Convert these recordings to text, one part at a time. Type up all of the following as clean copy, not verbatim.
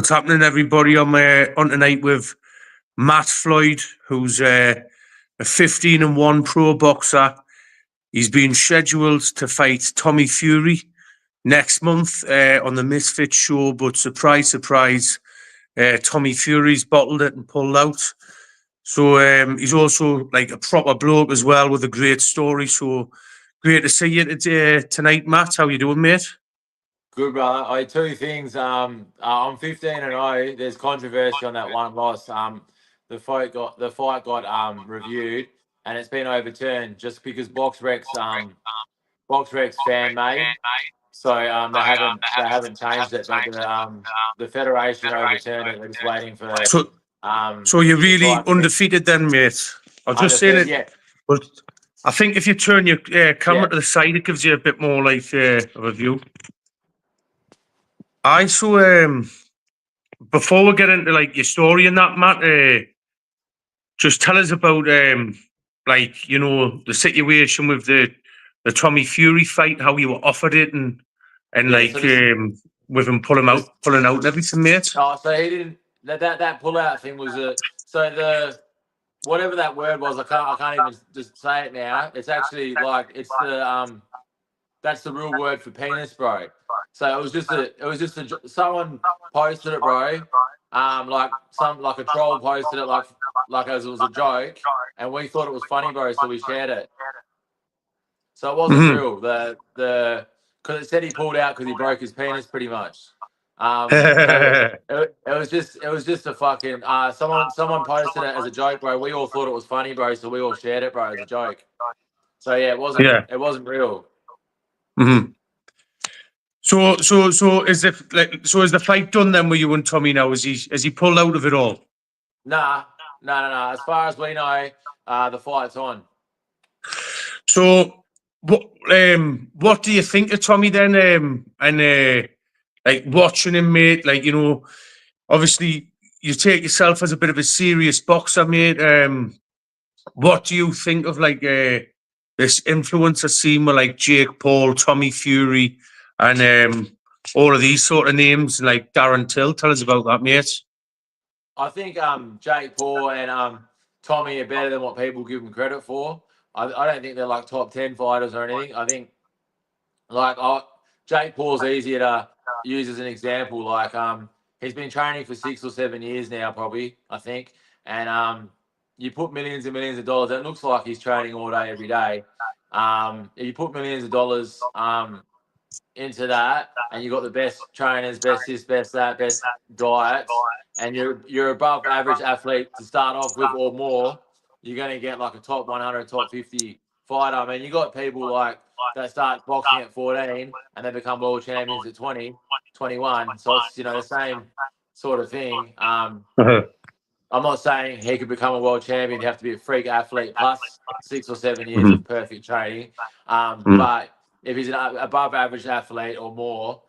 What's happening, everybody? I'm on tonight with Matt Floyd, who's a 15-1 pro boxer. He's been scheduled to fight Tommy Fury next month on the Misfit show, but surprise, surprise, Tommy Fury's bottled it and pulled out. So he's also like a proper bloke as well with a great story. So great to see you tonight, Matt. How you doing, mate? Good, brother. Two things. I'm 15-0. There's controversy on that one loss. The fight got reviewed and it's been overturned just because BoxRec's fan made. So they haven't changed it, but the federation overturned it. They're just waiting for So you're the really fight. undefeated then, mate. I'm just saying it. Yeah. But I think if you turn your camera Yeah. to the side, it gives you a bit more like of a view. So before we get into like your story and that, Matt, just tell us about like, you know, the situation with the Tommy Fury fight, how you were offered it, and with him pulling out and everything, mate. Oh, so he didn't. That pull out thing was whatever that word was. I can't even just say it now. It's actually like that's the real word for penis, bro. So it was just someone posted it, bro. Like a troll posted it like as it was a joke, and we thought it was funny, bro. So we shared it. So it wasn't real. Because it said he pulled out because he broke his penis, pretty much. It was just a fucking someone posted it as a joke, bro. We all thought it was funny, bro. So we all shared it, bro, as a joke. So yeah, it wasn't real. Mm-hmm. So is the fight done then with you and Tommy now? Has he pulled out of it all? Nah. As far as we know, the fight's on. So what do you think of Tommy then? Like watching him, mate. Like, you know, obviously you take yourself as a bit of a serious boxer, mate. What do you think of like this influencer scene with like Jake Paul, Tommy Fury, and all of these sort of names, like Darren Till? Tell us about that, mate. I think Jake Paul and Tommy are better than what people give them credit for. I don't think they're like top 10 fighters or anything. I think Jake Paul's easier to use as an example. Like he's been training for 6 or 7 years now, probably, I think. And you put millions and millions of dollars. It looks like he's training all day, every day. You put millions of dollars into that, and you got the best trainers, best this, best that, best diets, and you're above average athlete to start off with or more, you're going to get like a top 100, top 50 fighter. I mean, you got people like that start boxing at 14 and they become world champions at 20, 21. So it's, you know, the same sort of thing. I'm not saying he could become a world champion. You have to be a freak athlete plus 6 or 7 years of perfect training. But if he's an above average athlete or more,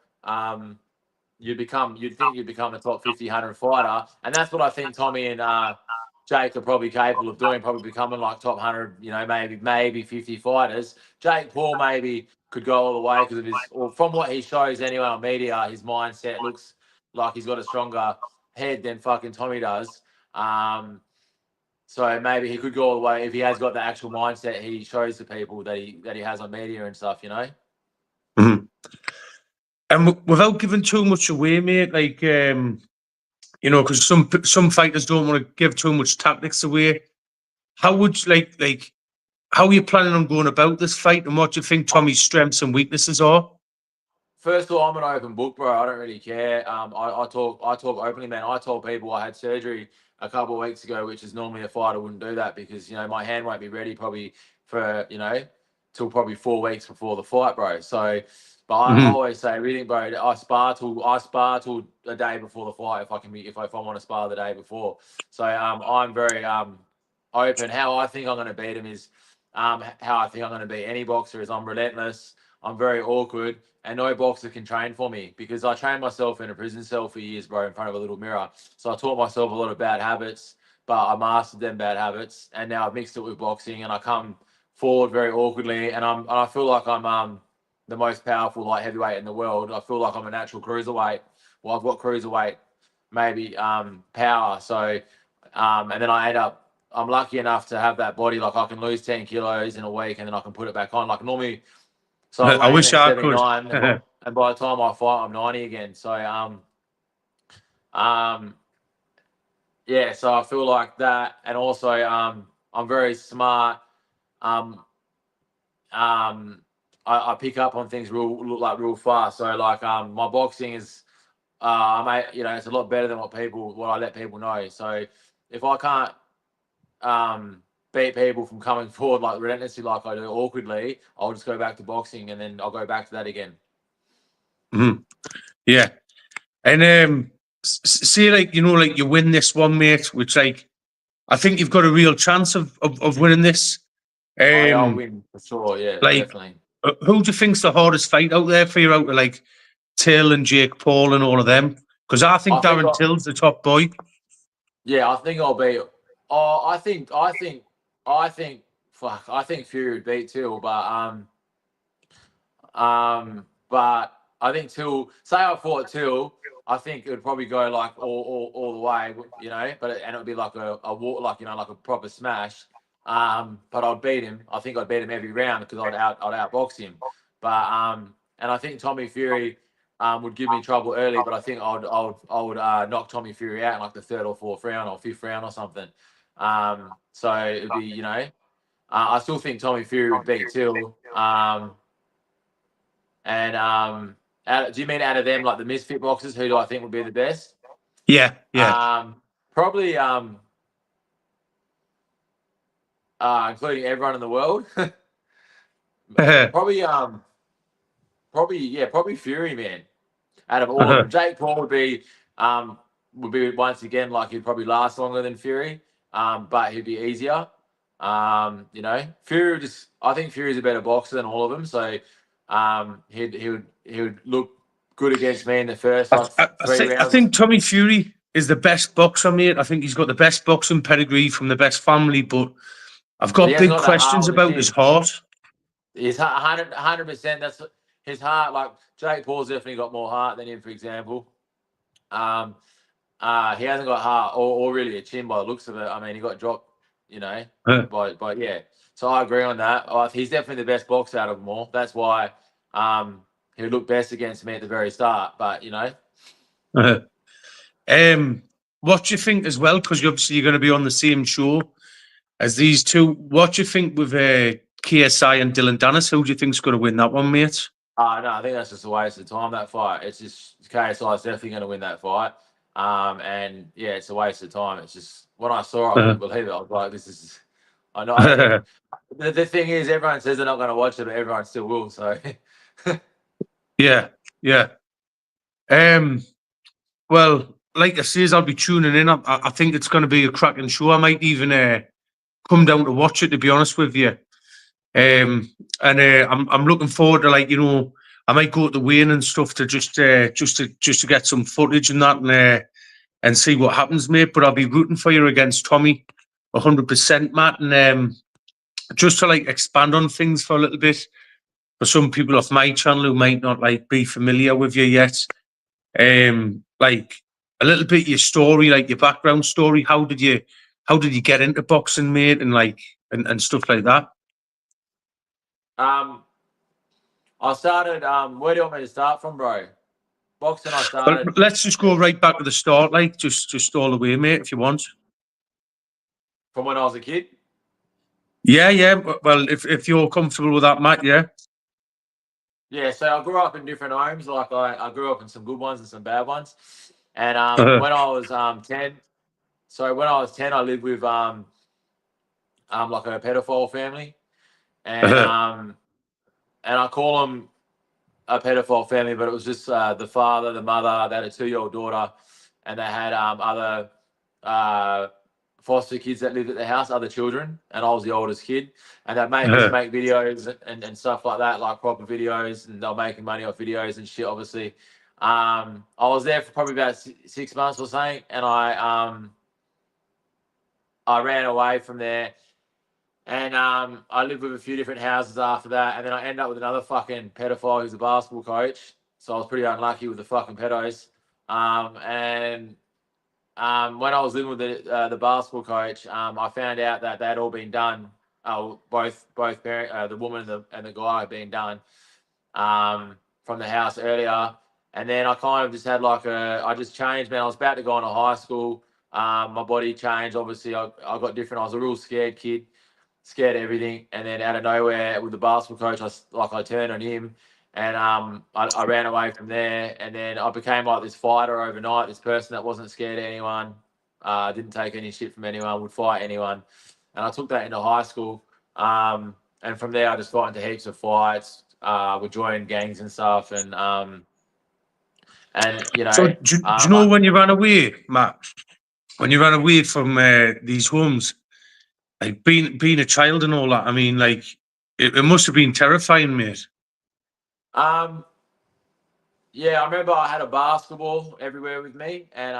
you'd think you'd become a top 50, 100 fighter. And that's what I think Tommy and Jake are probably capable of doing, probably becoming like top 100, you know, maybe 50 fighters. Jake Paul maybe could go all the way because of or from what he shows anyway on media, his mindset looks like he's got a stronger head than fucking Tommy does. So maybe he could go all the way if he has got the actual mindset he shows to people that he has on media and stuff, you know. Mm-hmm. And without giving too much away, mate, like you know, because some fighters don't want to give too much tactics away. How would you like how are you planning on going about this fight, and what do you think Tommy's strengths and weaknesses are? First of all, I'm an open book, bro. I don't really care. I talk openly, man. I told people I had surgery a couple of weeks ago, which is normally a fighter wouldn't do that because, you know, my hand won't be ready probably for, you know, till probably 4 weeks before the fight, bro. So, but I always say everything, bro. I spar till a day before the fight if I want to spar the day before. So I'm very open. How I think I'm going to beat him is how I think I'm going to beat any boxer is I'm relentless. I'm very awkward, and no boxer can train for me because I trained myself in a prison cell for years, bro, in front of a little mirror. So I taught myself a lot of bad habits, but I mastered them bad habits, and now I've mixed it with boxing, and I come forward very awkwardly, and I feel like I'm the most powerful light heavyweight in the world. I feel like I'm a natural cruiserweight. Well, I've got cruiserweight maybe power. So, and then I'm lucky enough to have that body. Like I can lose 10 kilos in a week, and then I can put it back on. Like normally, so I I weigh in wish at I could. 79, and by the time I fight, I'm 90 again. So, yeah. So I feel like that, and also, I'm very smart. Um, I pick up on things real fast. So like, my boxing is, it's a lot better than what I let people know. So if I can't, beat people from coming forward like relentlessly, like I do awkwardly, I'll just go back to boxing, and then I'll go back to that again. Mhm. Yeah. And say like, like you win this one, mate, which like I think you've got a real chance of winning this. I'll win for sure. Yeah, Like definitely. who do you think's the hardest fight out there for you, out of like Till and Jake Paul and all of them? Because I I think think, Darren Till's the top boy. yeah, I think I'll be. Oh, I think. Fuck, I think Fury would beat Till, but I think Till. Say I fought Till, I think it would probably go like all the way, and it would be like a war, like like a proper smash. But I'd beat him. I think I'd beat him every round because I'd outbox him. But and I think Tommy Fury would give me trouble early, but I think I would knock Tommy Fury out in like the third or fourth round or fifth round or something. So it'd be I still think Tommy Fury would beat Till. And do you mean out of them, like the misfit boxers, who do I think would be the best? Yeah, yeah. Probably including everyone in the world. probably probably Fury, man. Out of all of them, Jake Paul would be once again, like he'd probably last longer than Fury, but he'd be easier. Fury I think Fury's a better boxer than all of them, so he would look good against me in the first I, like I, I, three think, I rounds. think Tommy Fury is the best boxer, mate. I think he's got the best boxing pedigree from the best family, but I've But he got hasn't big got that heart questions with a about his kid. heart. He's 100%. That's his heart. Like Jake Paul's definitely got more heart than him, for example. He hasn't got heart or really a chin by the looks of it. I mean, he got dropped, but yeah. So I agree on that. He's definitely the best boxer out of them all. That's why he would look best against me at the very start. But What do you think as well? Because obviously you're going to be on the same show as these two. What do you think with KSI and Dylan Dennis? Who do you think's going to win that one, mate? no, I think that's just a waste of time. That fight. It's just KSI is definitely going to win that fight. And yeah, it's a waste of time. It's just when I saw it, I couldn't believe it. I was like, this is. I know. The thing is, everyone says they're not going to watch it, but everyone still will. So. Yeah, yeah. Well, like I says, I'll be tuning in. I think it's going to be a cracking show. I might even come down to watch it. To be honest with you, and I'm looking forward to I might go to the weigh-in and stuff to just to get some footage and that and see what happens, mate. But I'll be rooting for you against Tommy, 100%, Matt. And just to expand on things for a little bit, for some people off my channel who might not be familiar with you yet, like a little bit your story, like your background story. How did you get into boxing, mate, and stuff like that? I started. Where do you want me to start from, bro? Boxing. I Well, started let's just go right back to the start, just all the way, mate, if you want. from when I was a kid. Yeah, yeah. Well, if you're comfortable with that, Matt, yeah. Yeah, so I grew up in different homes. Like I grew up in some good ones and some bad ones. And when I was 10, so when I was 10, I lived with like a pedophile family, and I call them a pedophile family, but it was just the father, the mother. They had a 2-year-old daughter, and they had other uh, foster kids that lived at the house, other children, and I was the oldest kid. And they'd make us make videos and stuff like that, like proper videos, and they're making money off videos and shit, obviously. I was there for probably about 6 months or something, and I ran away from there. And I lived with a few different houses after that, and then I ended up with another fucking pedophile who's a basketball coach. So I was pretty unlucky with the fucking pedos. And when I was living with the basketball coach, I found out that they had all been done. Both parent, the woman and the guy had been done from the house earlier, and then I kind of just had I just changed, man. I was about to go into high school. My body changed. Obviously, I got different. I was a real scared kid, scared of everything, and then out of nowhere with the basketball coach, I turned on him, and I ran away from there, and then I became like this fighter overnight. This person that wasn't scared of anyone, didn't take any shit from anyone, would fight anyone, and I took that into high school. And from there, I just got into heaps of fights. Would join gangs and stuff, and you So know, do you know when you ran away, Matt? When you ran away from these homes, like being a child and all that. I mean, like it must have been terrifying, mate. um, yeah, I remember I had a basketball everywhere with me, and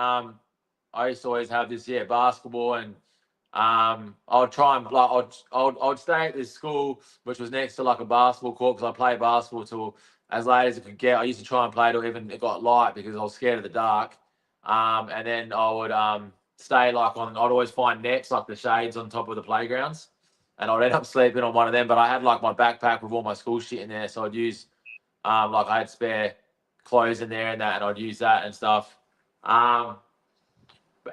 I used to always have this basketball, and I'd try and I'd stay at this school which was next to like a basketball court because I played basketball till as late as it could get. I used to try and play till even it got light because I was scared of the dark. And then I would stay I'd always find nets like the shades on top of the playgrounds, and I'd end up sleeping on one of them. But I had like my backpack with all my school shit in there, so I'd use I had spare clothes in there and that, and I'd use that and stuff. Um,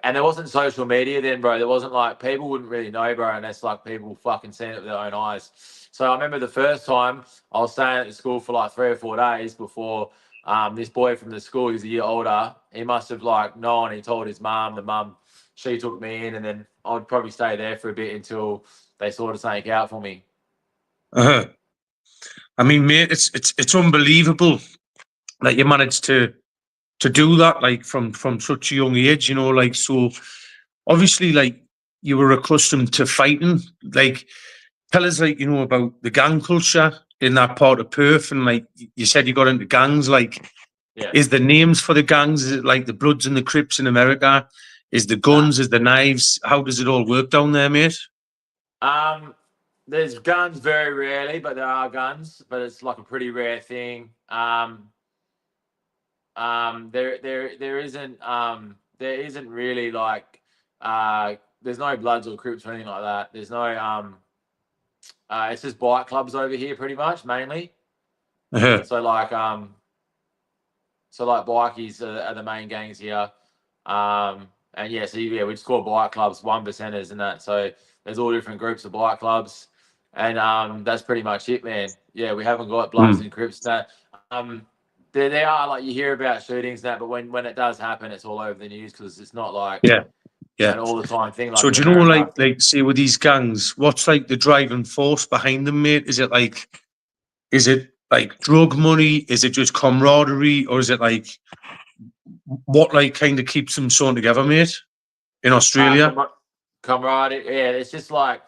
and there wasn't social media then, bro. There wasn't like people wouldn't really know, bro, unless like people fucking seen it with their own eyes. So I remember the first time I was staying at the school for like 3 or 4 days before this boy from the school, he's a year older. He must have like known. He told his mum. The mum, she took me in, and then I'd probably stay there for a bit until they sorted something out for me. Uh-huh. I mean, mate, it's unbelievable that you managed to do that, like from such a young age. You know, like so. Obviously, like you were accustomed to fighting. Like, tell us, like about the gang culture in that part of Perth, and like you said, you got into gangs. Like, Yeah. is the names for the gangs? Is it like the Bloods and the Crips in America? Is the Nah. guns? Is the knives? How does it all work down there, mate? There's guns very rarely, but there are guns, but it's like a pretty rare thing. There isn't really there's no Bloods or Crips or anything like that. There's no it's just bike clubs over here pretty much mainly. Uh-huh. So bikies are the main gangs here. And yeah, so yeah, we just call bike clubs 1%ers and that. So there's all different groups of bike clubs, and that's pretty much it, man. Yeah, we haven't got Bloods and Crips that. There are like you hear about shootings and that, but when it does happen, it's all over the news because it's not like Yeah, yeah. an all the time thing like So in do you know, America. like say with these gangs, what's like the driving force behind them, mate? Is it like drug money? Is it just camaraderie, or is it like what like kind of keeps them sewn together, mate? In Australia, Camaraderie, yeah, it's just like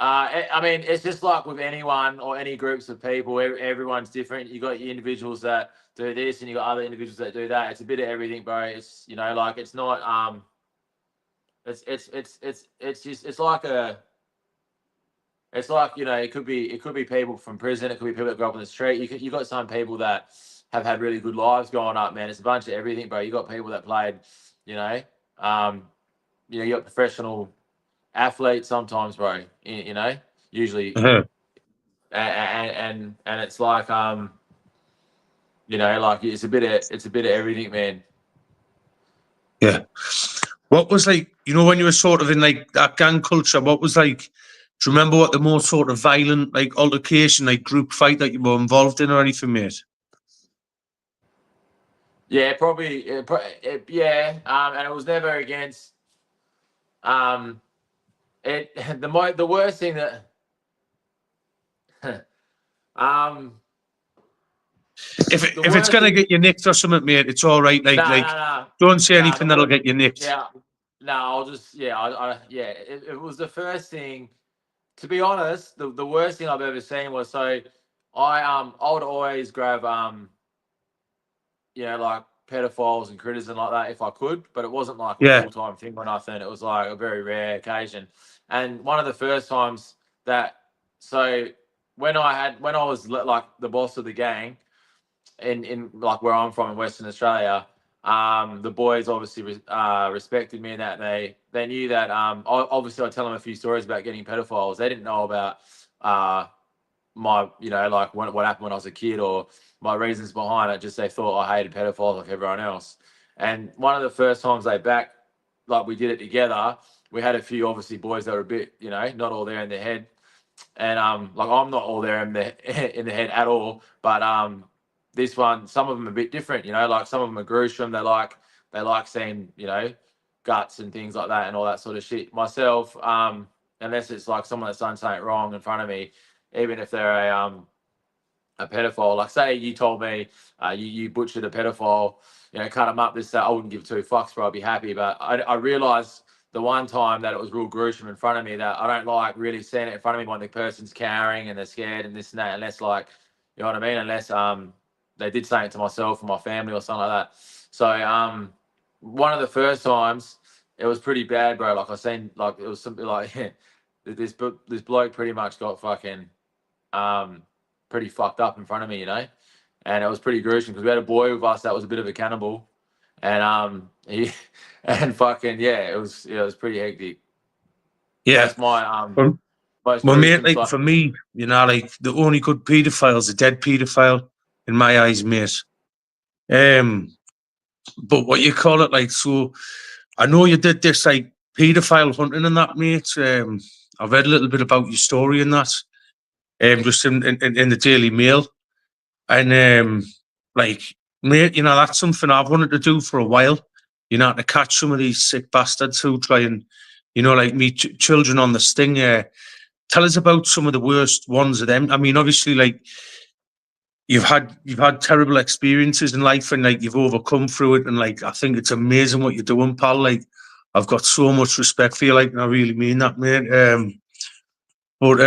I mean, it's just like with anyone or any groups of people, everyone's different. You got your individuals that do this, and you got other individuals that do that. It's a bit of everything, bro. It's like it's not it's just it's like it could be people from prison. It could be people that grew up on the street. You got some people that have had really good lives growing up, man. It's a bunch of everything, bro. You got people that played, you know, um, you got professional athletes sometimes, bro. Usually, uh-huh. and it's like like it's a bit of everything, man. Yeah. What was like, when you were sort of in like that gang culture? What was like? Do you remember what the most sort of violent like altercation, like group fight that you were involved in or anything, mate? Yeah, probably. Yeah, and it was never against. It the worst thing that. um, If the it's worst gonna thing. get you nicked or something, mate, it's all right. No, Like, no, no, don't say no. anything that'll get you nicked. Yeah, no. I'll just yeah. It was the first thing. To be honest, the worst thing I've ever seen was I would always grab like pedophiles and critters and like that if I could, but it wasn't like a Yeah. full-time thing or nothing. It was like a very rare occasion. And one of the first times that so when I was like the boss of the gang in like where I'm from in Western Australia, The boys obviously respected me, and that they knew that. Obviously, I tell them a few stories about getting pedophiles. They didn't know about my, like what happened when I was a kid or my reasons behind it. Just they thought I hated pedophiles like everyone else. And one of the first times they back, like we did it together, we had a few obviously boys that were a bit, not all there in their head. And like I'm not all there in the in the head at all. But this one, some of them are a bit different, like some of them are gruesome. They like seeing, guts and things like that and all that sort of shit. Myself, unless it's like someone that's done something wrong in front of me, even if they're a pedophile. Like say you told me you butchered a pedophile, cut him up this that, I wouldn't give two fucks, bro. I'd be happy. But I realized the one time that it was real gruesome in front of me that I don't like really seeing it in front of me when the person's cowering and they're scared and this and that, unless like, you know what I mean? Unless they did something to myself or my family or something like that. So one of the first times it was pretty bad, bro. Like I seen like it was something like this bloke pretty much got fucking pretty fucked up in front of me, and it was pretty gruesome because we had a boy with us that was a bit of a cannibal, and he and fucking yeah, it was pretty hectic. Yeah. That's my Well, most well, mate, gruesome like side. for me, like the only good paedophile's a dead paedophile in my eyes, mate. But what you call it, like, so I know you did this like paedophile hunting and that, mate. I've read a little bit about your story and that, just in the Daily Mail. And like, mate, that's something I've wanted to do for a while. To catch some of these sick bastards who try and, like me, children on the sting. Tell us about some of the worst ones of them. I mean, obviously, like you've had terrible experiences in life, and like you've overcome through it. And like I think it's amazing what you're doing, pal. Like I've got so much respect for you. Like, and I really mean that, mate. But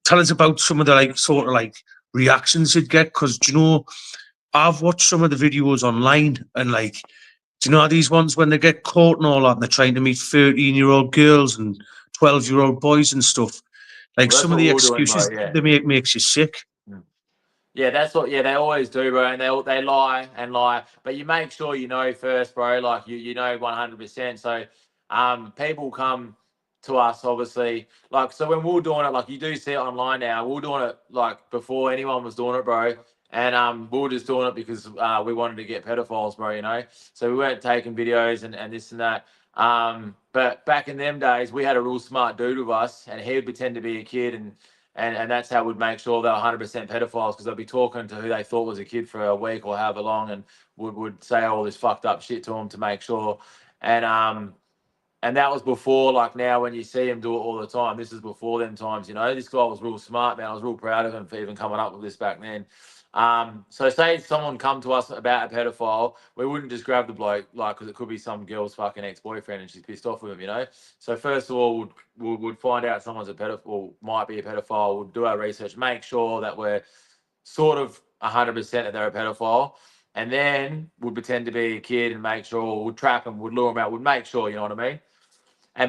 tell us about some of the like sort of like reactions you'd get, because I've watched some of the videos online, and like, do you know these ones when they get caught and all that, and they're trying to meet 13-year-old girls and 12-year-old boys and stuff. Like Well, that's some of what the we were doing, bro. excuses Yeah. they make makes you sick. Yeah, that's what. Yeah, they always do, bro. And they lie and lie, but you make sure you know first, bro. Like you know 100%. So, people come to us obviously. Like so when we were doing it, like you do see it online now. We were doing it like before anyone was doing it, bro. And we were just doing it because we wanted to get pedophiles, bro. So we weren't taking videos and this and that. But back in them days, we had a real smart dude with us, and he would pretend to be a kid and that's how we'd make sure they're 100% pedophiles because they'd be talking to who they thought was a kid for a week or however long and would say all this fucked up shit to them to make sure. And that was before, like now when you see him do it all the time, this is before them times, This guy was real smart, man. I was real proud of him for even coming up with this back then. So say someone come to us about a pedophile, we wouldn't just grab the bloke, like, because it could be some girl's fucking ex-boyfriend and she's pissed off with him. So first of all, we'd find out someone's a pedophile, might be a pedophile. We'd do our research, make sure that we're sort of 100% that they're a pedophile. And then we'd pretend to be a kid and make sure we'd trap them, we'd lure them out, we'd make sure, you know what I mean?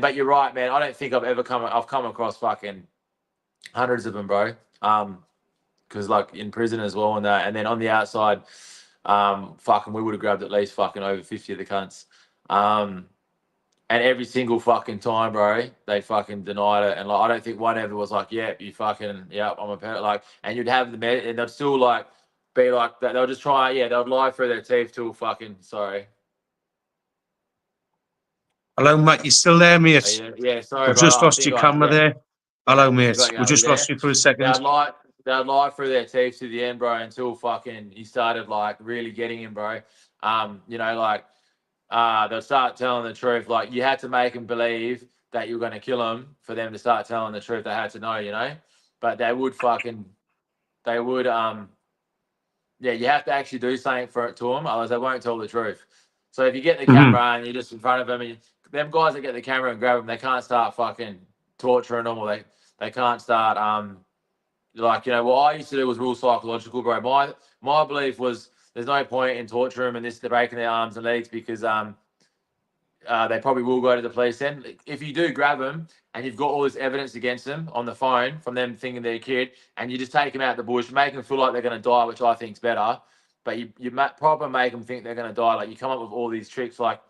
But you're right, man. I don't think I've come across fucking hundreds of them, bro. Because like in prison as well and that, and then on the outside, fucking we would have grabbed at least fucking over 50 of the cunts. And every single fucking time, bro, they fucking denied it. And like I don't think one ever was like, yeah, you fucking, yeah, I'm a parent. Like, and you'd have the and they'd still like be like that. They'll just try, yeah, they'd lie through their teeth till fucking sorry. Hello, Matt. You still there, Oh, mate? yeah, sorry, We've bro. just I lost think your camera yeah. there. Yeah, Hello, I mate. got you. We Are you just lost there? you for a They'd second. lie, they'd lie through their teeth to the end, bro, until fucking he started like really getting him, bro. Like they'll start telling the truth. Like you had to make them believe that you were going to kill them for them to start telling the truth. They had to know. But they would yeah, you have to actually do something for it to them, otherwise they won't tell the truth. So if you get the Mm-hmm. camera and you're just in front of them, and them guys that get the camera and grab them, they can't start fucking torturing them, or they can't start like what I used to do was real psychological, bro. My belief was there's no point in torturing them and this they're breaking their arms and legs because they probably will go to the police then. If you do grab them and you've got all this evidence against them on the phone from them thinking they're a kid, and you just take them out the bush, make them feel like they're going to die, which I think is better. but you proper make them think they're going to die. Like you come up with all these tricks, like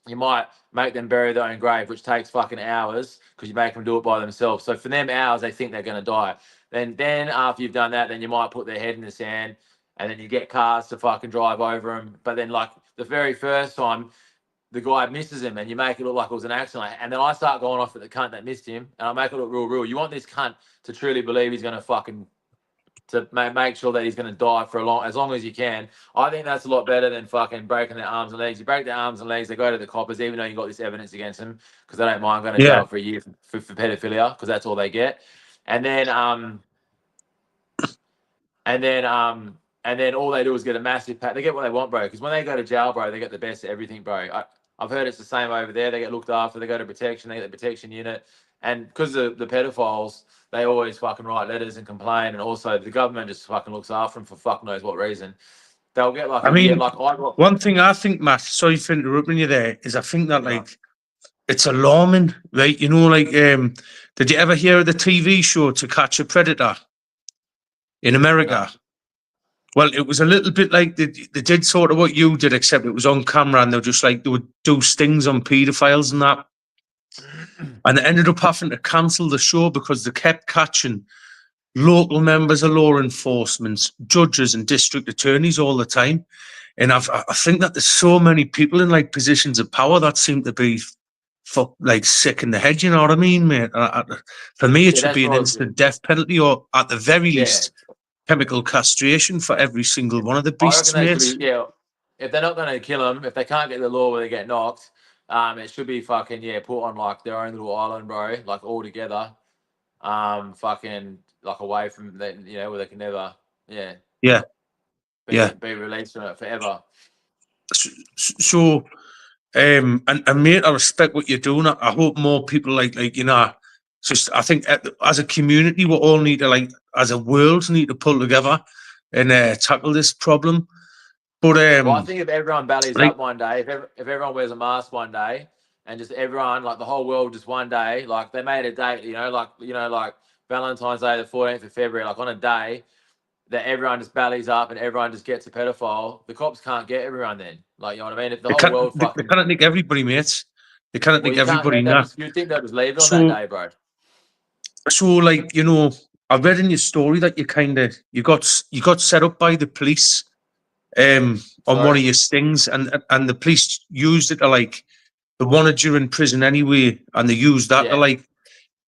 you might make them bury their own grave, which takes fucking hours because you make them do it by themselves. So for them hours, they think they're going to die. Then after you've done that, then you might put their head in the sand, and then you get cars to fucking drive over them. But then like the very first time, the guy misses him, and you make it look like it was an accident. And then I start going off at the cunt that missed him, and I make it look real. You want this cunt to truly believe he's going to fucking to make sure that he's going to die for as long as you can. I think that's a lot better than fucking breaking their arms and legs. You break their arms and legs, they go to the coppers, even though you got this evidence against them, because they don't mind going to Yeah. jail for a year for pedophilia, because that's all they get. And then all they do is get a massive pat. They get what they want, bro. Because when they go to jail, bro, they get the best of everything, bro. I've heard it's the same over there. They get looked after. They go to protection. They get the protection unit. And because the pedophiles, they always fucking write letters and complain. And also the government just fucking looks after them for fuck knows what reason. They'll get like I a year. mean, Like I got. one thing I think, Matt, sorry for interrupting you there, is I think that, You know, like, it's alarming, right? You know, like, did you ever hear of the TV show To Catch a Predator in America? no. Well, it was a little bit like they did sort of what you did, except it was on camera, and they would do stings on paedophiles and that. And they ended up having to cancel the show because they kept catching local members of law enforcement, judges, and district attorneys all the time. And I think that there's so many people in like positions of power that seem to be like sick in the head. You know what I mean, mate? For me, it Yeah, should that's be an what I was instant doing. death penalty, or at the very Yeah, least, chemical castration for every single one of the I reckon beasts, they should mate. be. Yeah, if they're not going to kill them, if they can't get the law where they get knocked, it should be fucking put on like their own little island, bro, like all together. Fucking like away from that, where they can never, Yeah, yeah. be released from it forever. So, and mate, I respect what you're doing. I hope more people like just I think as a community, we all need to as a world need to pull together and tackle this problem. But Well, I think if everyone bellies like up one day, if everyone wears a mask one day, and just everyone, like the whole world, just one day, like they made a date, like Valentine's Day, the 14th of February, like on a day that everyone just bellies up and everyone just gets a pedophile, the cops can't get everyone then. Like, you know what I mean? If the whole world they fucking, cannot nick everybody, mate. They cannot well, nick you can't. everybody now. You'd think they'll just leave it on that So day, bro. like I read in your story that you got set up by the police on one Sorry. of your stings, and the police used it to they wanted you in prison anyway, and they used that to Yeah,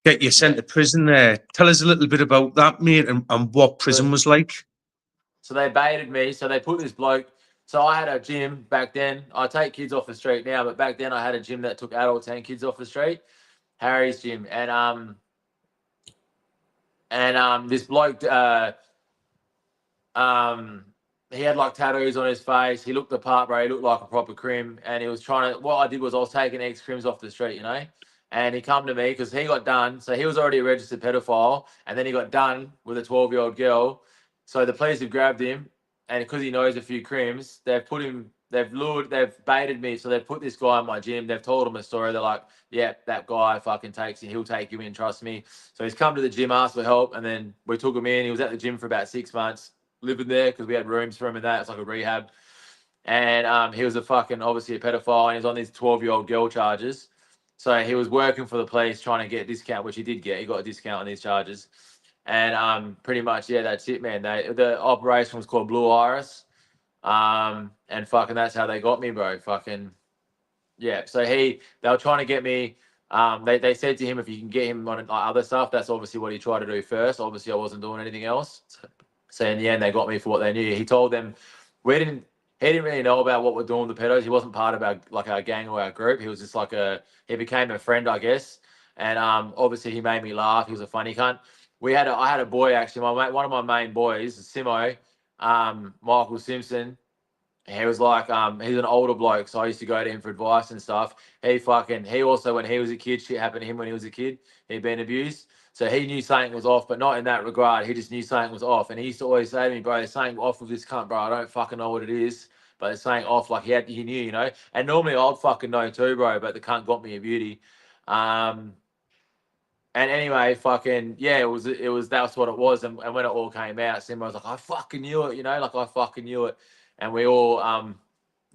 get you sent yeah. to prison there. Tell us a little bit about that, mate, and what So, prison was like. so they baited me. So they put this bloke. So I had a gym back then. I take kids off the street now, but back then I had a gym that took adults and kids off the street, Harry's gym, and this bloke, he had like tattoos on his face. He looked the part, bro. He looked like a proper crim, and he was trying to. What I did was I was taking ex crims off the street, and he come to me because he got done. So he was already a registered pedophile, and then he got done with a 12-year-old girl. So the police have grabbed him, and because he knows a few crims, they've baited me. So they've put this guy in my gym. They've told him a story. They're like, yeah, that guy fucking takes you. He'll take you in, trust me. So he's come to the gym, asked for help, and then we took him in. He was at the gym for about 6 months, living there because we had rooms for him and that. It's like a rehab. And he was obviously a pedophile, and he's on these 12-year-old girl charges. So he was working for the police trying to get a discount, which he did get. He got a discount on these charges. And pretty much, yeah, that's it, man. The operation was called Blue Iris. And fucking that's how they got me, bro. Fucking yeah. So they were trying to get me. They said to him, if you can get him on like other stuff, that's obviously what he tried to do first. Obviously, I wasn't doing anything else. So in the end, they got me for what they knew. He told them we didn't. He didn't really know about what we're doing with the pedos. He wasn't part of our gang or our group. He was just he became a friend, I guess. And obviously he made me laugh. He was a funny cunt. I had a boy actually. One of my main boys, Simo, Michael Simpson. He was he's an older bloke, so I used to go to him for advice and stuff. He also, when he was a kid, shit happened to him when he was a kid. He'd been abused. So he knew something was off, but not in that regard. He just knew something was off. And he used to always say to me, bro, there's something off with this cunt, bro. I don't fucking know what it is, but there's something off. Like he knew, And normally I'd fucking know too, bro, but the cunt got me a beauty. And anyway, fucking yeah, that's what it was. And when it all came out, Simba was like, I fucking knew it, like I fucking knew it. and we all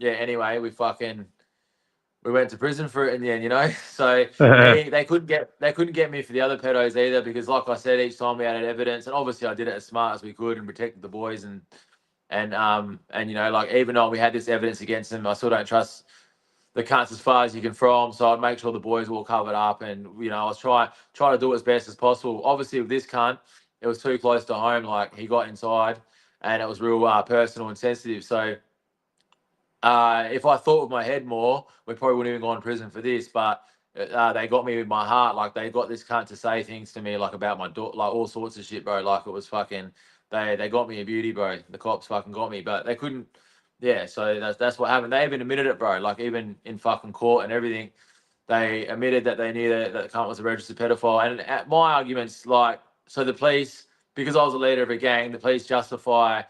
anyway, we went to prison for it in the end, you know. So they couldn't get me for the other pedos either, because like I said, each time we had evidence, and obviously I did it as smart as we could and protected the boys, and you know, like, even though we had this evidence against them, I still don't trust the cunts as far as you can throw them. So I'd make sure the boys were all covered up, and you know, I was try to do it as best as possible. Obviously with this cunt, it was too close to home. Like, he got inside, and it was real personal and sensitive. So if I thought with my head more, we probably wouldn't even go in prison for this. But they got me with my heart. Like, they got this cunt to say things to me, like, about my daughter, like all sorts of shit, bro. Like, it was fucking. They got me a beauty, bro. The cops fucking got me, but they couldn't. Yeah, so that's what happened. They even admitted it, bro. Like, even in fucking court and everything, they admitted that they knew that the cunt was a registered pedophile. And my argument's like, so the police, because I was a leader of a gang, the police justify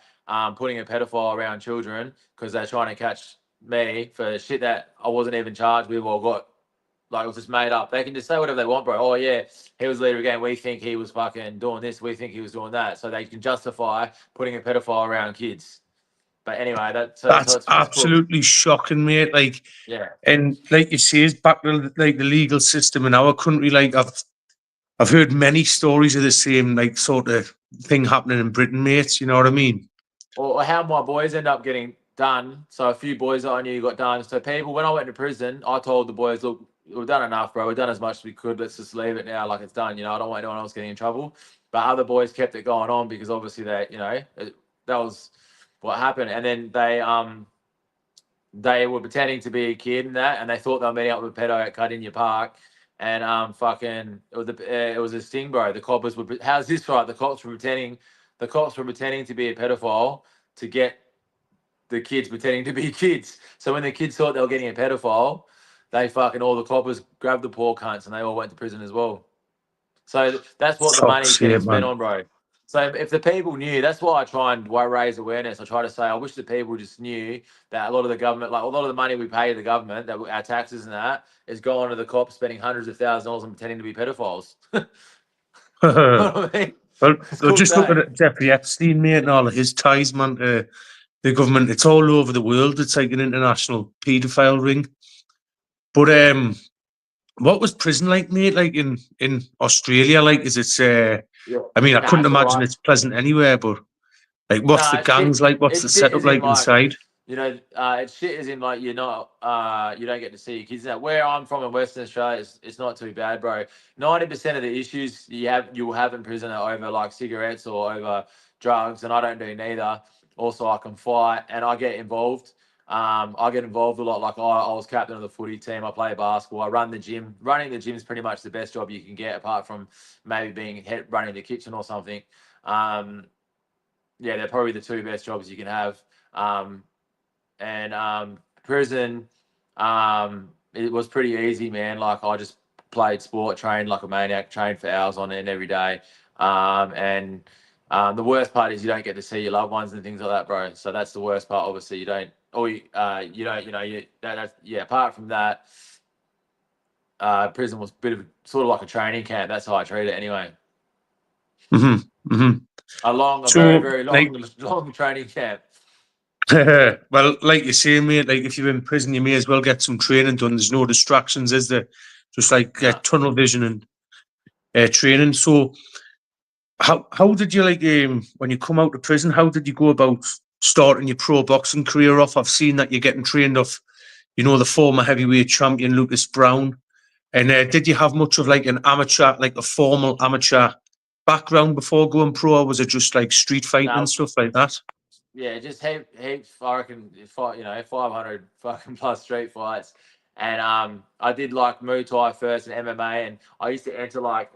putting a pedophile around children because they're trying to catch me for shit that I wasn't even charged with or got, like, it was just made up. They can just say whatever they want, bro. Oh yeah, he was leader of a gang. We think he was fucking doing this. We think he was doing that. So they can justify putting a pedophile around kids. But anyway, That's it's cool. absolutely shocking, mate. Like, Yeah. and like you say, it's back to like the legal system in our country. Like, I've heard many stories of the same like sort of thing happening in Britain, mates. You know what I mean? Or how my boys end up getting done. So a few boys that I knew got done. So people, when I went to prison, I told the boys, look, we've done enough, bro. We've done as much as we could. Let's just leave it now, like it's done. You know, I don't want anyone else getting in trouble. But other boys kept it going on because obviously that was what happened. And then they were pretending to be a kid and that, and they thought they were meeting up with a pedo at Cardinia Park. And fucking, it was a sting, bro. The coppers were. How's this right? The cops were pretending to be a pedophile to get the kids pretending to be kids. So when the kids thought they were getting a pedophile, they fucking, all the coppers grabbed the poor cunts and they all went to prison as well. So that's what the money's Fuck's getting sake, spent man. on, bro. So if the people knew, that's why I try and raise awareness. I try to say, I wish the people just knew that a lot of the government, like a lot of the money we pay the government, that our taxes and that, is going to the cops spending hundreds of thousands of dollars and pretending to be pedophiles. You know what I mean? Well, It's they're cool just looking day. at Jeffrey Epstein, mate, and all of his ties, man, to the government. It's all over the world. It's like an international paedophile ring. But what was prison like, mate? Like in Australia, like, is it? Yeah. I mean, I Nah, couldn't it's all imagine right. it's pleasant anywhere. But like, what's the Nah, gangs like? What's the it's shit setup as in like like, inside? it's shit as in like you're not, you don't get to see your kids. Now, where I'm from in Western Australia, it's not too bad, bro. 90% of the issues you'll have in prison are over like cigarettes or over drugs, and I don't do neither. Also, I can fight and I get involved. I get involved a lot. Like, I was captain of the footy team. I play basketball. I run the gym. Running the gym is pretty much the best job you can get, apart from maybe being running the kitchen or something. Yeah, they're probably the two best jobs you can have. And prison, it was pretty easy, man. Like, I just played sport, trained like a maniac, trained for hours on end every day. And the worst part is you don't get to see your loved ones and things like that, bro. So that's the worst part. Obviously, you don't, or you don't, that's, yeah. Apart from that, prison was a bit of sort of like a training camp. That's how I treat it, anyway. A very, So, very like, long training camp. well, like you say, mate, like if you're in prison, you may as well get some training done. There's no distractions, is there? Just like No. tunnel vision and training. So, how did you like when you come out of prison? How did you go about starting your pro boxing career off? I've seen that you're getting trained off, the former heavyweight champion Lucas Brown. And did you have much of like an amateur, like a formal amateur background before going pro, or was it just like street fighting and No, stuff like that? yeah, just heaps. I reckon, 500 fucking plus street fights, and I did like Muay Thai first and MMA, and I used to enter like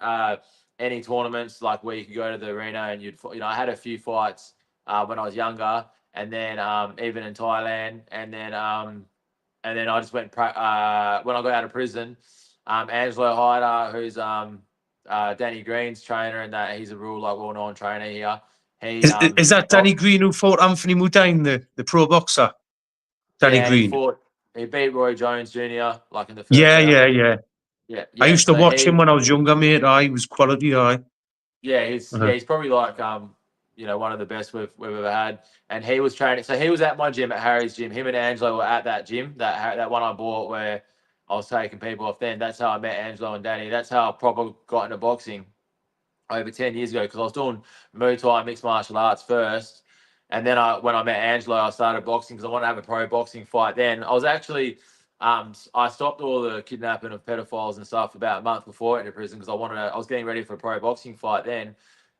any tournaments, like where you could go to the arena and I had a few fights when I was younger, and then even in Thailand, and then I just went when I got out of prison. Angelo Hyder, who's Danny Green's trainer, and that he's a real like well-known trainer here. He Is that Danny Green who fought Anthony Mundine, the pro boxer? Danny Yeah, and Green. he beat Roy Jones Jr. like in the first Yeah, round. yeah, yeah. Yeah, I yeah. used to So watch him when I was younger, mate. He was quality. he's probably like one of the best we've ever had. And he was training. So he was at my gym, at Harry's gym. Him and Angelo were at that gym, that one I bought where I was taking people off then. That's how I met Angelo and Danny. That's how I proper got into boxing over 10 years ago, because I was doing Muay Thai mixed martial arts first. And then when I met Angelo, I started boxing because I wanted to have a pro boxing fight then. I was actually, I stopped all the kidnapping of pedophiles and stuff about a month before I went to prison, because I was getting ready for a pro boxing fight then.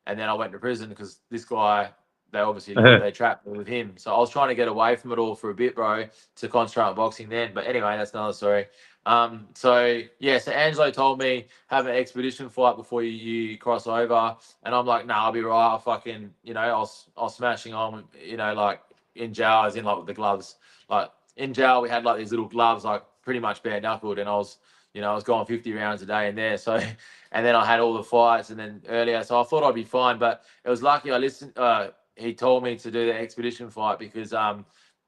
And then I went to prison because this guy, they trapped me with him. So I was trying to get away from it all for a bit, bro, to concentrate on boxing then. But anyway, that's another story. So Angelo told me have an expedition fight before you cross over, and I'm like, nah, I'll be right. I'll fucking, I'll smashing on, like in jail, as in like with the gloves. Like in jail, we had like these little gloves, like pretty much bare knuckled, and I was going 50 rounds a day in there. So, and then I had all the fights, and then earlier, so I thought I'd be fine. But it was lucky I listened. He told me to do the expedition fight because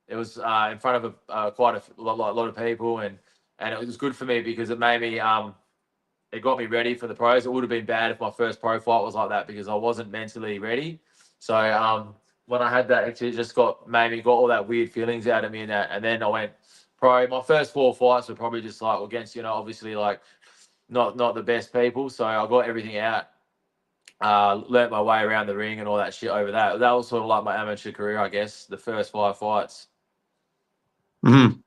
it was in front of quite a lot of people, and it was good for me because it made me it got me ready for the pros. It would have been bad if my first pro fight was like that because I wasn't mentally ready. So when I had that, it just got all that weird feelings out of me, and then I went pro. My first 4 fights were probably just like against obviously like not the best people. So I got everything out. Learnt my way around the ring and all that shit over that. That was sort of like my amateur career, I guess. The first 5 fights. Mm-hmm.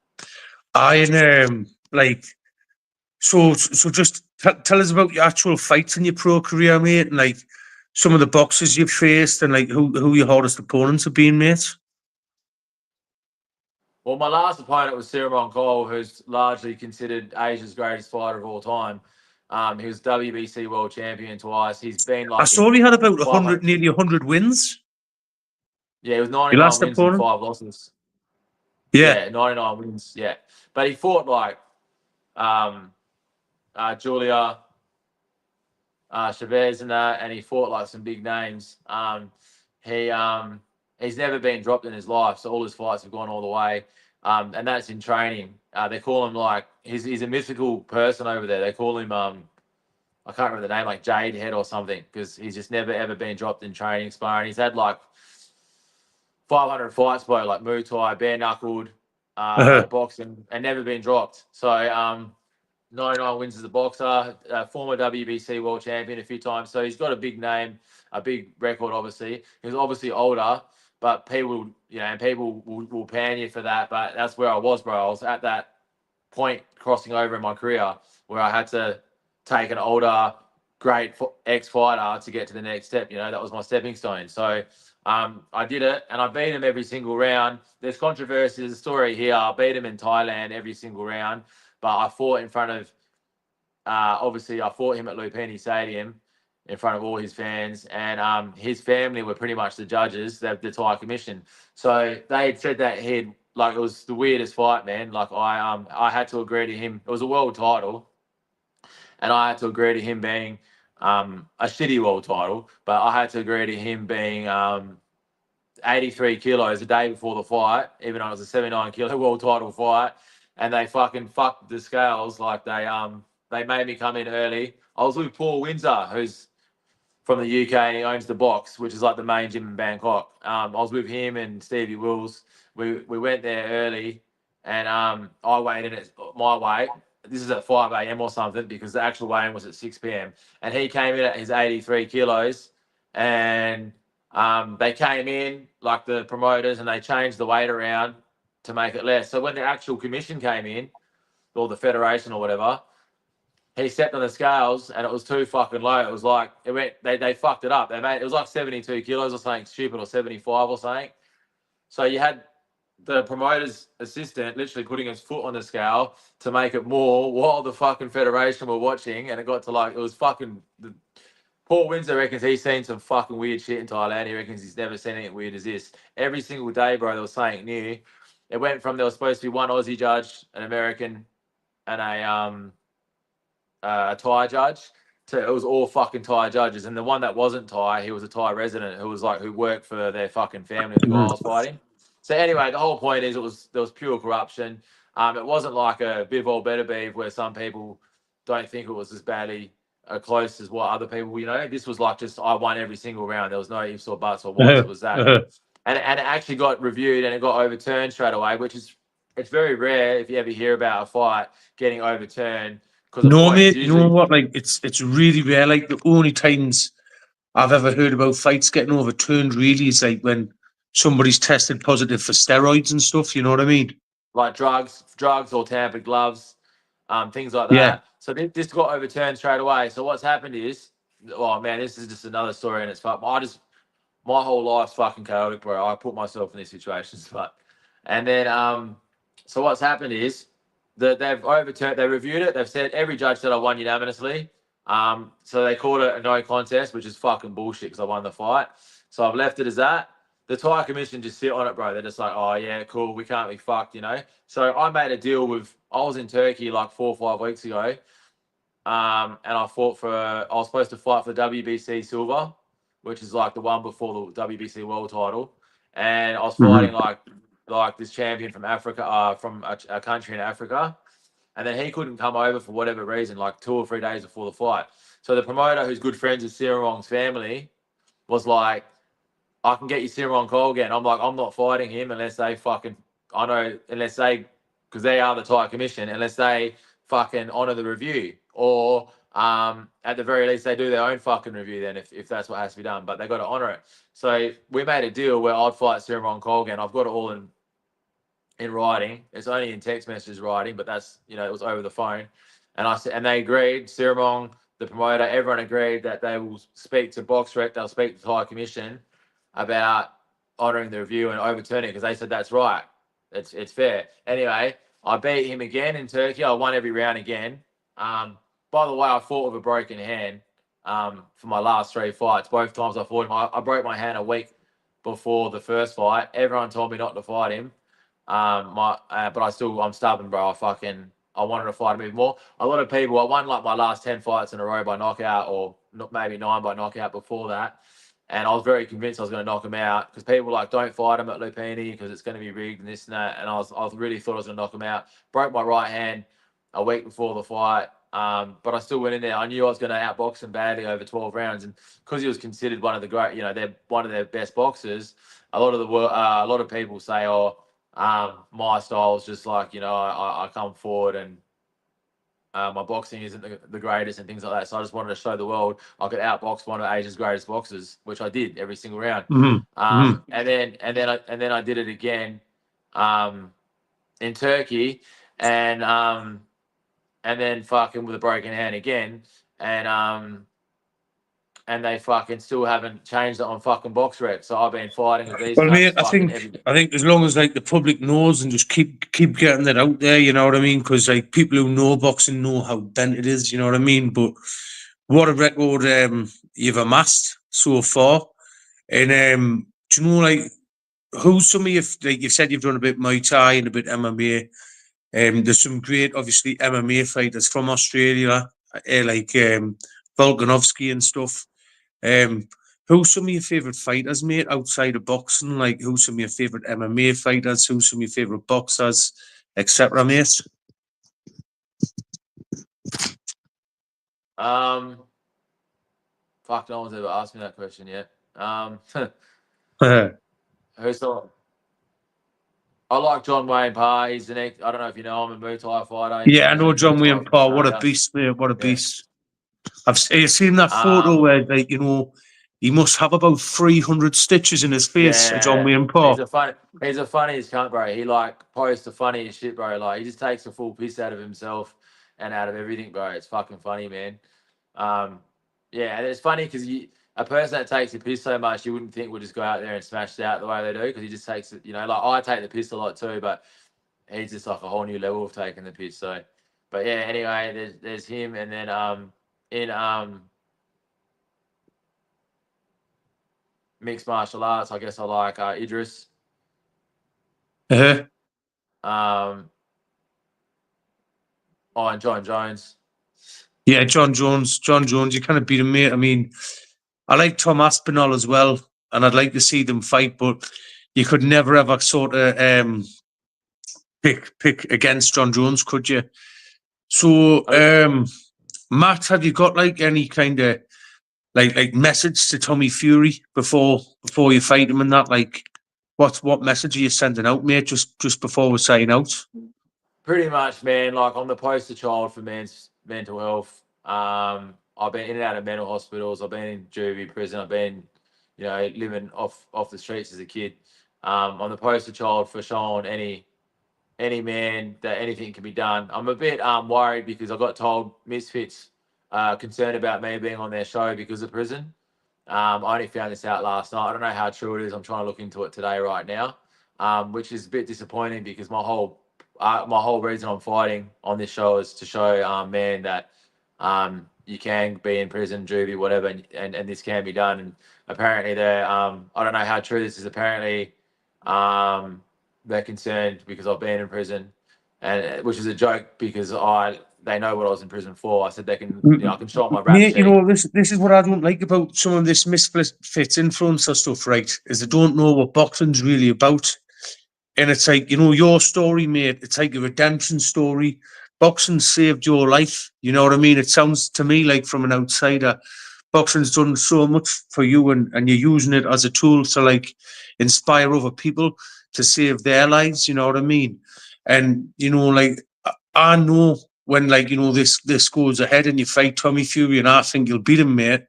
So just tell us about your actual fights in your pro career, mate, and like some of the boxers you've faced, and like who your hardest opponents have been, mate. Well, my last opponent was Ciramon Cole, who's largely considered Asia's greatest fighter of all time. He was WBC world champion twice. He's been like I saw he had about 500 nearly 100 wins. Yeah, it was Your 99 last wins and opponent? 5 losses. Yeah. Yeah, 99 wins. Yeah, but he fought like Julia Chavez and that, and he fought like some big names. He's never been dropped in his life, so all his fights have gone all the way. And that's in training. They call him like he's a mythical person over there. They call him I can't remember the name, like Jade Head or something, because he's just never ever been dropped in training sparring. He's had like 500 fights, bro, like Muay Thai, bare knuckled, boxing, and never been dropped. So 99 wins as a boxer, former WBC world champion a few times. So he's got a big name, a big record, obviously. He's obviously older, but people, and people will pan you for that. But that's where I was, bro. I was at that point crossing over in my career where I had to take an older, great ex-fighter to get to the next step. That was my stepping stone. So I did it, and I beat him every single round. There's controversy. There's a story here. I beat him in Thailand every single round. But I fought in front of, obviously, I fought him at Lupini Stadium in front of all his fans, and his family were pretty much the judges, the Thai commission. So they had said that it was the weirdest fight, man. Like I had to agree to him. It was a world title, and I had to agree to him being a shitty world title, but I had to agree to him being 83 kilos a day before the fight, even though it was a 79 kilo world title fight. And they fucking fucked the scales. Like they made me come in early. I was with Paul Windsor, who's from the UK, and he owns the Box, which is like the main gym in Bangkok. I was with him and Stevie Wills. We went there early, and I weighed in at my weight. This is at 5 a.m. or something, because the actual weigh-in was at 6 p.m. And he came in at his 83 kilos, and they came in, like the promoters, and they changed the weight around to make it less. So when the actual commission came in, or the federation or whatever, he stepped on the scales and it was too fucking low. It was like they fucked it up. It was like 72 kilos or something stupid, or 75 or something. So you had the promoter's assistant literally putting his foot on the scale to make it more, while the fucking federation were watching, and it got to it was fucking. Paul Windsor reckons he's seen some fucking weird shit in Thailand. He reckons he's never seen anything weird as this. Every single day, bro, there was something new. It went from there was supposed to be one Aussie judge, an American, and a Thai judge, to it was all fucking Thai judges. And the one that wasn't Thai, he was a Thai resident who worked for their fucking family, the guy I was fighting. So anyway, the whole point is there was pure corruption. It wasn't like a Bivol Better Beef where some people don't think it was as badly close as what other people, this was like just I won every single round. There was no ifs or buts or whats. It was that. And it actually got reviewed and it got overturned straight away, which is it's very rare if you ever hear about a fight getting overturned because of No, points. mate, Usually, you know what? Like, it's really rare. Like, the only times I've ever heard about fights getting overturned really is like when somebody's tested positive for steroids and stuff. You know what I mean? like drugs or tampered gloves, things like Yeah. that. So this got overturned straight away. So what's happened is, oh man, this is just another story, and it's fuck. My whole life's fucking chaotic, bro. I put myself in these situations, and then so what's happened is that they've overturned. They reviewed it. They've said every judge said I won unanimously. So they called it a no contest, which is fucking bullshit because I won the fight. So I've left it as that. The Thai commission just sit on it, bro. They're just like, oh yeah, cool. We can't be fucked, So I made a deal I was in Turkey like 4 or 5 weeks ago. And I was supposed to fight for WBC silver, which is like the one before the WBC world title. And I was fighting like this champion from Africa, from a country in Africa. And then he couldn't come over for whatever reason, like 2 or 3 days before the fight. So the promoter, who's good friends with Sirong's family, was like, I can get you Cimarron Colgan. I'm like, I'm not fighting him unless they because they are the Thai commission, unless they fucking honour the review. Or at the very least, they do their own fucking review then if that's what has to be done. But they got to honour it. So we made a deal where I'd fight Cimarron Colgan. I've got it all in writing. It's only in text messages writing, but that's, it was over the phone. And I said, and they agreed, Cimarron, the promoter, everyone agreed that they will speak to BoxRec, they'll speak to the Thai commission about honouring the review and overturning it because they said that's right. It's fair. Anyway, I beat him again in Turkey. I won every round again. By the way, I fought with a broken hand for my last 3 fights. Both times I fought him, I broke my hand a week before the first fight. Everyone told me not to fight him. But I'm stubborn, bro. I wanted to fight him even more. A lot of people, I won like my last 10 fights in a row by knockout, or maybe 9 by knockout before that. And I was very convinced I was going to knock him out because people were like, don't fight him at Lupini because it's going to be rigged and this and that. And I really thought I was going to knock him out. Broke my right hand a week before the fight. But I still went in there. I knew I was going to outbox him badly over 12 rounds. And because he was considered one of the great, they're one of their best boxers, a lot of people say, my style is just like, I come forward and my boxing isn't the greatest and things like that. So I just wanted to show the world I could outbox one of Asia's greatest boxers, which I did every single round. And then I did it again in Turkey, and then fucking with a broken hand again, and they fucking still haven't changed it on fucking BoxRec. So I've been fighting with these. Well, mate, I think as long as like the public knows and just keep getting that out there, you know what I mean? Because like people who know boxing know how bent it is, you know what I mean? But what a record you've amassed so far. And do you know like who's some of your, like you said, you've done a bit Muay Thai and a bit MMA. There's some great, obviously, MMA fighters from Australia, like Volkanovski and stuff. Who's some of your favourite fighters, mate, outside of boxing? Like, who's some of your favourite MMA fighters? Who's some of your favourite boxers, etc., mate? Fuck, no one's ever asked me that question yet. Who's the? I like John Wayne Parr. He's the next. I don't know if you know him, a Muay Thai fighter. Yeah, I know John Wayne Parr. What a beast, mate! What a beast! I've seen that photo where, like, he must have about 300 stitches in his face. Yeah, John Wayne Parr. He's a funniest cunt, bro. He like posts the funniest shit, bro. Like he just takes the full piss out of himself and out of everything, bro. It's fucking funny, man. Yeah, and it's funny because a person that takes the piss so much, you wouldn't think would just go out there and smash it out the way they do because he just takes it, like I take the piss a lot too, but he's just like a whole new level of taking the piss. So, but yeah, anyway, there's him, and then in mixed martial arts, I guess I like Idris. Uh-huh. And John Jones. Yeah, John Jones, you kind of beat him, mate. I mean, I like Tom Aspinall as well, and I'd like to see them fight, but you could never ever sort of pick against John Jones, could you? So Matt, have you got like any kind of like message to Tommy Fury before you fight him and that? Like, what message are you sending out, mate? Just before we sign out. Pretty much, man. Like, I'm the poster child for men's mental health. I've been in and out of mental hospitals. I've been in juvie prison. I've been, living off the streets as a kid. I'm the poster child for showing any man that anything can be done. I'm a bit worried because I got told Misfits concerned about me being on their show because of prison. I only found this out last night. I don't know how true it is. I'm trying to look into it today, right now, which is a bit disappointing because my whole reason I'm fighting on this show is to show man that you can be in prison, juvie, whatever, and this can be done. And apparently they're I don't know how true this is. Apparently they're concerned because I've been in prison, and which is a joke because they know what I was in prison for. I said they can, I can show 'em my rap Mate, sheet. this is what I don't like about some of this Misfits influencer stuff, right? Is they don't know what boxing's really about. And it's like, your story, mate, it's like a redemption story. Boxing saved your life. You know what I mean? It sounds to me like, from an outsider, boxing's done so much for you, and you're using it as a tool to like inspire other people to save their lives. You know what I mean? And like, I know when, like, this goes ahead and you fight Tommy Fury, and I think you'll beat him, mate,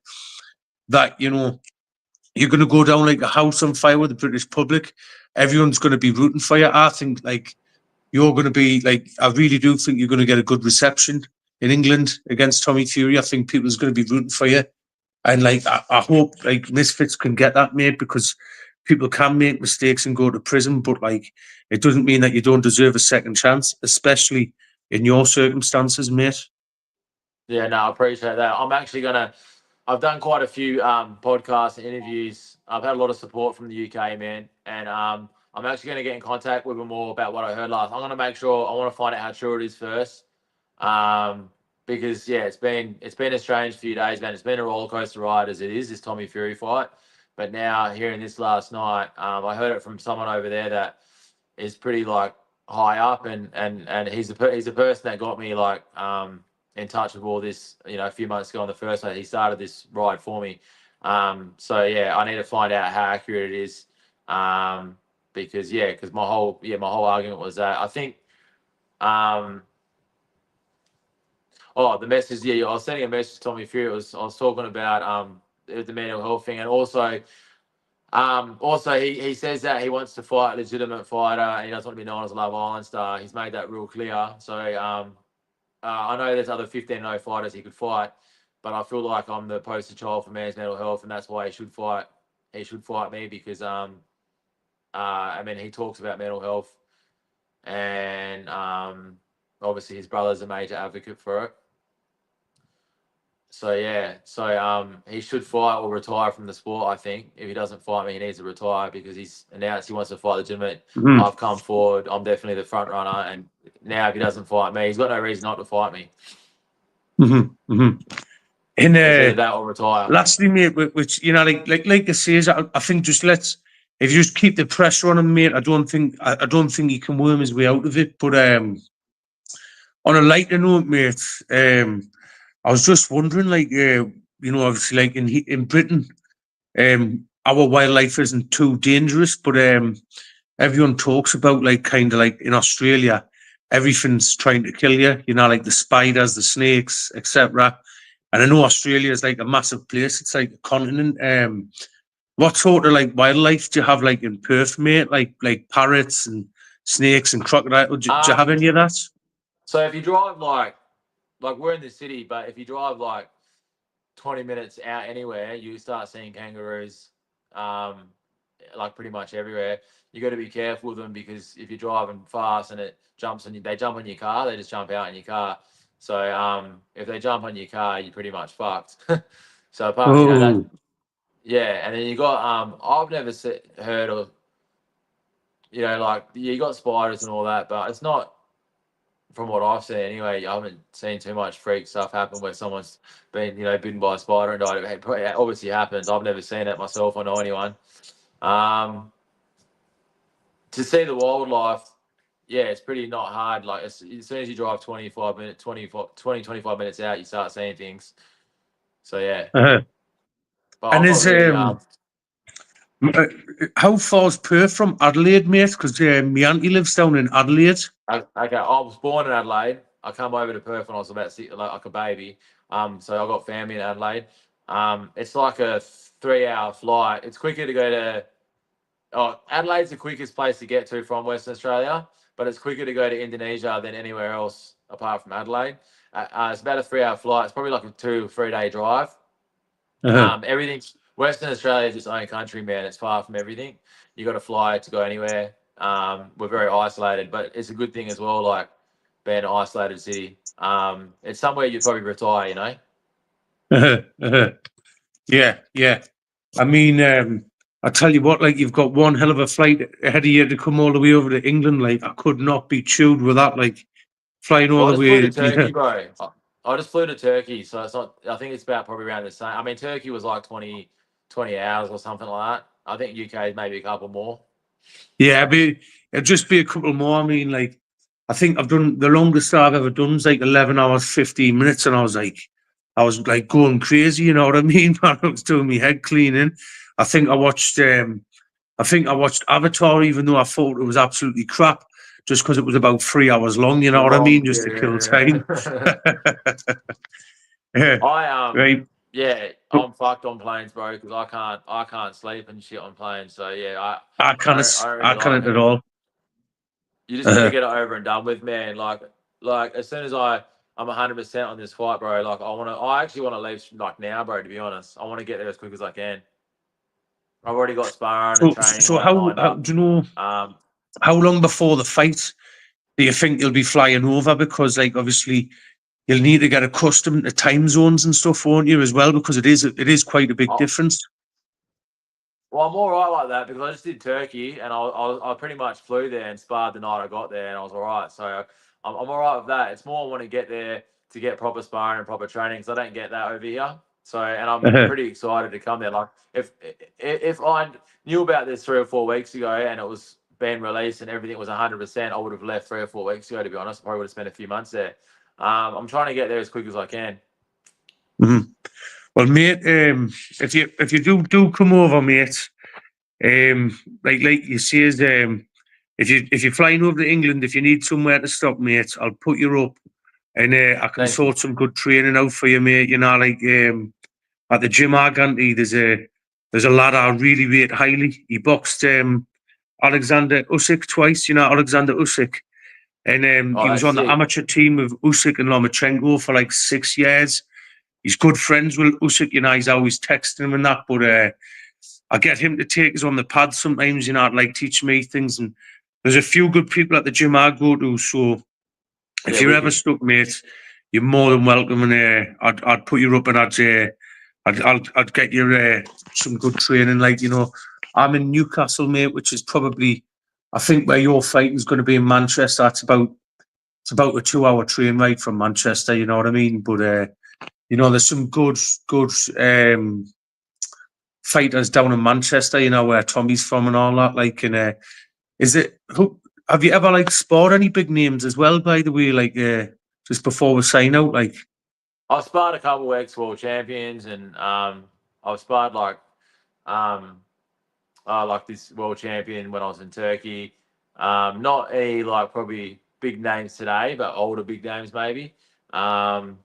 that you're going to go down like a house on fire with the British public. Everyone's going to be rooting for you. I think like you're going to be like, I really do think you're going to get a good reception in England against Tommy Fury. I think people's going to be rooting for you. And like, I hope like Misfits can get that, mate, because people can make mistakes and go to prison, but like, it doesn't mean that you don't deserve a second chance, especially in your circumstances, mate. Yeah, no, I appreciate that. I've done quite a few podcasts and interviews. I've had a lot of support from the UK, man, and I'm actually going to get in contact with them all about what I heard last. I'm going to make sure I want to find out how true it is first, because yeah, it's been a strange few days, man. It's been a roller coaster ride as it is this Tommy Fury fight, but now hearing this last night, I heard it from someone over there that is pretty like high up, and he's the person that got me like in touch with all this, a few months ago. On the first night, he started this ride for me. So yeah, I need to find out how accurate it is, because my whole argument was that I think, oh, the message, yeah, I was sending a message to Tommy Fury. I was talking about the mental health thing, and also, he says that he wants to fight a legitimate fighter, and he doesn't want to be known as a Love Island star. He's made that real clear. So I know there's other 15-0 fighters he could fight, but I feel like I'm the poster child for man's mental health, and that's why he should fight. He should fight me because I mean, he talks about mental health, and obviously his brother's a major advocate for it. So yeah, he should fight or retire from the sport. I think if he doesn't fight me, he needs to retire because he's announced he wants to fight legitimate. Mhm. I've come forward. I'm definitely the front runner, and now if he doesn't fight me, he's got no reason not to fight me. Mm-hmm. Mm-hmm. In It's either that or retire. lastly, mate, which like I say, I think if you just keep the pressure on him, mate. I don't think he can worm his way out of it. But on a lighter note, mate, I was just wondering, like, obviously, like in Britain, our wildlife isn't too dangerous, but everyone talks about, like, kind of like in Australia, everything's trying to kill you. Like the spiders, the snakes, etc. And I know Australia is like a massive place. It's like a continent. What sort of like wildlife do you have, like, in Perth, mate? Like parrots and snakes and crocodile. Do you have any of that? So if you drive like we're in the city, but if you drive like 20 minutes out anywhere, you start seeing kangaroos, like pretty much everywhere. You got to be careful with them because if you're driving fast and it jumps on you, they jump on your car. They just jump out in your car. So if they jump on your car, you're pretty much fucked. So apart, that, Oh, yeah. And then you got I've never heard of, like you got spiders and all that, but it's not, from what I've seen anyway. I haven't seen too much freak stuff happen where someone's been, bitten by a spider and died. It obviously happens. I've never seen it myself or know anyone. To see the wildlife, yeah, it's pretty not hard. Like as soon as you drive 25 minutes, 25 minutes out, you start seeing things. So yeah, Uh-huh. but And I'm not is really. uh, how far's Perth from Adelaide, mate? Because my auntie lives down in Adelaide. Okay, I was born in Adelaide. I come over to Perth when I was about like a baby. So I got family in Adelaide. It's like a 3-hour flight. It's quicker to go to. Oh, Adelaide's the quickest place to get to from Western Australia, but it's quicker to go to Indonesia than anywhere else apart from Adelaide. It's about a 3-hour flight. It's probably like a 2 or 3 day drive. Uh-huh. Everything's Western Australia is its own country, man. It's far from everything. You got to fly to go anywhere. We're very isolated, but it's a good thing as well. Like being an isolated city, it's somewhere you'd probably retire. You know. Uh-huh. Uh-huh. Yeah, yeah. I mean, I tell you what, like you've got one hell of a flight ahead of you to come all the way over to England. Like I could not be chilled with that. Like flying all Well, I the just flew to way. Turkey, bro. I just flew to Turkey, so it's not. I think it's about probably around the same. I mean, Turkey was like 20 hours or something like that. I think UK is maybe a couple more. Yeah, it'd just be a couple more. I mean, like I think I've done the longest I've ever done is like 11 hours, 15 minutes, and I was like going crazy. You know what I mean? I was doing my head cleaning. I think I watched. I think I watched Avatar, even though I thought it was absolutely crap, just because it was about 3 hours long. You know The what I mean? long, Just to kill time. yeah. Yeah, right. Yeah, I'm fucked on planes, bro, because I can't sleep and shit on planes. So yeah, I don't I really like can't it. at all. You just need to Uh, get it over and done with, man. Like as soon as I'm 100% on this flight, bro. Like I actually want to leave like now, bro. To be honest, I want to get there as quick as I can. I've already got sparring and training and so all that lined how up. do you know Um, how long before the fight do you think you'll be flying over? Because like obviously you'll need to get accustomed to time zones and stuff, won't you, as well? Because it is quite a big I, difference. Well, I'm all right like that because I just did Turkey and I pretty much flew there and sparred the night I got there and I was all right. So I'm all right with that. It's more I want to get there to get proper sparring and proper training because I don't get that over here. So and I'm Uh-huh. pretty excited to come there. Like if I knew about this 3 or 4 weeks ago and it was being released and everything was 100%, I would have left 3 or 4 weeks ago. To be honest, I probably would have spent a few months there. I'm trying to get there as quick as I can. Mhm. Well, mate, if you do come over, mate, like you says, if you're flying over to England, if you need somewhere to stop, mate, I'll put you up, and I can Thank you. sort some good training out for you, mate. You know, like at the gym Arganty, there's a lad I really rate highly. He boxed Alexander Usyk twice. You know Alexander Usyk, and Oh, he was that's on the sick. amateur team of Usyk and Lomachenko for like 6 years. He's good friends with Usyk. You know, he's always texting him and that, but. I get him to take us on the pad sometimes, you know, like teach me things. And there's a few good people at the gym I go to. So if Yeah, you're ever wicked. stuck, mate, you're more than welcome. And I'd put you up and I'd get you some good training. Like, you know, I'm in Newcastle, mate, which is probably, I think where your fight is going to be in Manchester. It's about a 2 hour train ride from Manchester. You know what I mean? But, you know, there's some good, fighters down in Manchester, you know, where Tommy's from and all that. Like, and have you ever like sparred any big names as well? By the way, like just before we sign out, like. I've sparred a couple of ex-world champions, and I've sparred like this world champion when I was in Turkey. Not any like probably big names today, but older big names maybe. Um,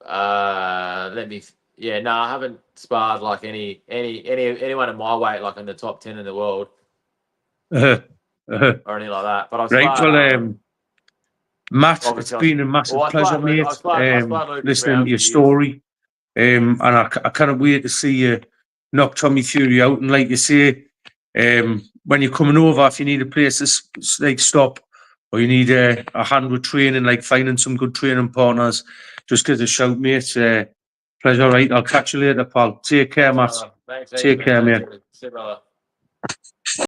let me. Yeah, no, I haven't sparred like anyone in my weight like in the top 10 in the world Uh, uh, or anything like that. But I've right. sparred Well, Matt, it's obviously. been a massive pleasure, mate. I sparred Lucas Listening Brown to for your years. story. And I can't wait to see you knock Tommy Fury out. And like you say, when you're coming over, if you need a place to like stop, or you need a hand with training, like finding some good training partners, just give us a shout, mate. Pleasure, right? I'll catch you later, pal. Take care, Thanks, Matt. brother. Thanks, heaps, Take man. care, Take mate. care. See you, brother.